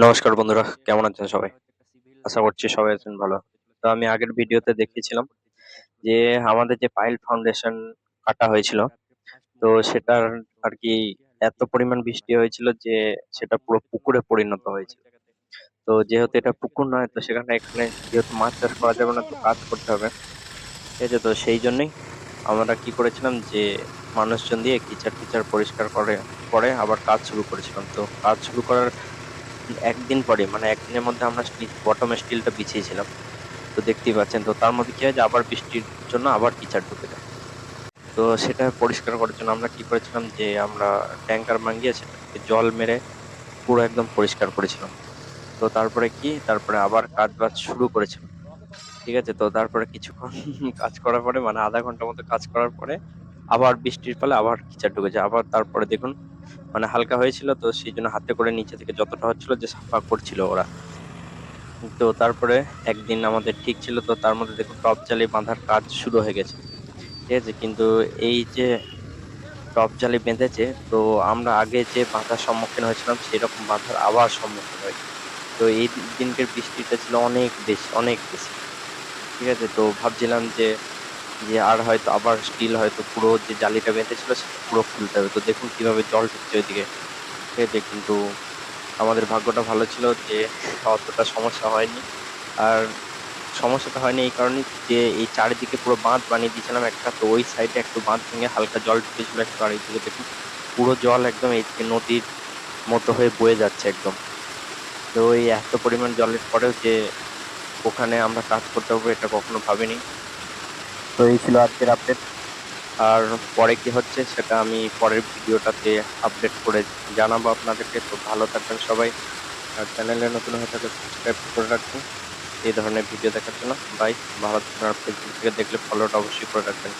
নমস্কার বন্ধুরা, কেমন আছেন সবাই? আশা করছি সবাই আছেন ভালো। তো আমি আগের ভিডিওতে দেখিয়েছিলাম যে আমাদের যে পাইল ফাউন্ডেশন কাটা হয়েছিল, তো সেটার আরকি এত পরিমাণ বৃষ্টি হয়েছিল যে সেটা পুরো পুকুরে পরিণত হয়েছিল। তো যেহেতু এটা পুকুর নয়, তো এখানে যেহেতু মাছ চাষ করা যাবে না, তো কাজ করতে হবে। ঠিক আছে? তো সেই জন্যই আমরা কি করেছিলাম যে মানুষজন দিয়ে কিচাড়-টিচাড় পরিষ্কার পরে আবার কাজ শুরু করেছিলাম। তো কাজ শুরু করার একদিন পরে মানে একদিনের মধ্যে আমরা বটম স্টিলটা বিছিয়েছিলাম। তো দেখতেই পাচ্ছেন। তো তার মধ্যে কি হয় যে আবার বৃষ্টির জন্য আবার কিচাড় ঢুকে যায়। তো সেটা পরিষ্কার করার জন্য আমরা কি করেছিলাম যে আমরা ট্যাংকার মাঙ্গিয়ে সেটা থেকে জল মেরে পুরো একদম পরিষ্কার করেছিলাম। তো তারপরে আবার কাজ-বাজ শুরু করেছিলাম। ঠিক আছে? তো তারপরে কিছুক্ষণ কাজ করার পরে মানে ০.৫ ঘন্টার মতো কাজ করার পরে আবার বৃষ্টির ফলে আবার কিচাড় ঢুকে যায়। আবার তারপরে দেখুন মানে হালকা হয়েছিল, তো সেইজন্য হাতে করে নিচে থেকে যতটা হচ্ছিল যে সাফা করছিল ওরা। তো তারপরে একদিন আমাদের ঠিক ছিল, তো তার মধ্যে দেখুন টপ জালি বাঁধার কাজ শুরু হয়ে গেছে। ঠিক আছে? কিন্তু এই যে টপ জালি বেঁধেছে, তো আমরা আগে যে বাধার সম্মুখীন হয়েছিলাম সেরকম বাধার আবার সম্মুখীন হয়েছি। তো এই দিনকের বৃষ্টিটা ছিল অনেক বেশি, অনেক বেশি। ঠিক আছে? তো ভাবছিলাম যে আর হয়তো আবার স্টিল হয়তো পুরো যে জালিটা বেঁধেছিল সেটা পুরো খুলতে হবে। তো দেখুন কিভাবে জল ঢুকছে ওইদিকে। ঠিক আছে? কিন্তু আমাদের ভাগ্যটা ভালো ছিল যে অতটা সমস্যা হয়নি। আর সমস্যাটা হয়নি এই কারণেই যে এই চারিদিকে পুরো বাঁধ বানিয়ে দিয়েছিলাম একটা। তো ওই সাইডে একটু বাঁধ ভেঙে হালকা জল ঢুকেছিল একটু, আর এইদিকে দেখুন পুরো জল একদম এইদিকে নদীর মতো হয়ে বয়ে যাচ্ছে একদম। তো এই এত পরিমাণ জলের পরেও যে ওখানে আমরা কাজ করতে পারবো এটা কখনো ভাবিনি। তো এই ছিল আজকের আপডেট। আর পরে কি হচ্ছে সেটা আমি পরের ভিডিওটাতে আপডেট করে জানাবো আপনাদেরকে। তো ভালো থাকবেন সবাই। আর চ্যানেলে নতুন হয়ে থাকলে সাবস্ক্রাইব করে রাখবেন এই ধরনের ভিডিও দেখার জন্য। বাই। ভালো থাকবেন। আর ফেসবুক থেকে দেখলে ফলোটা অবশ্যই করে রাখবেন।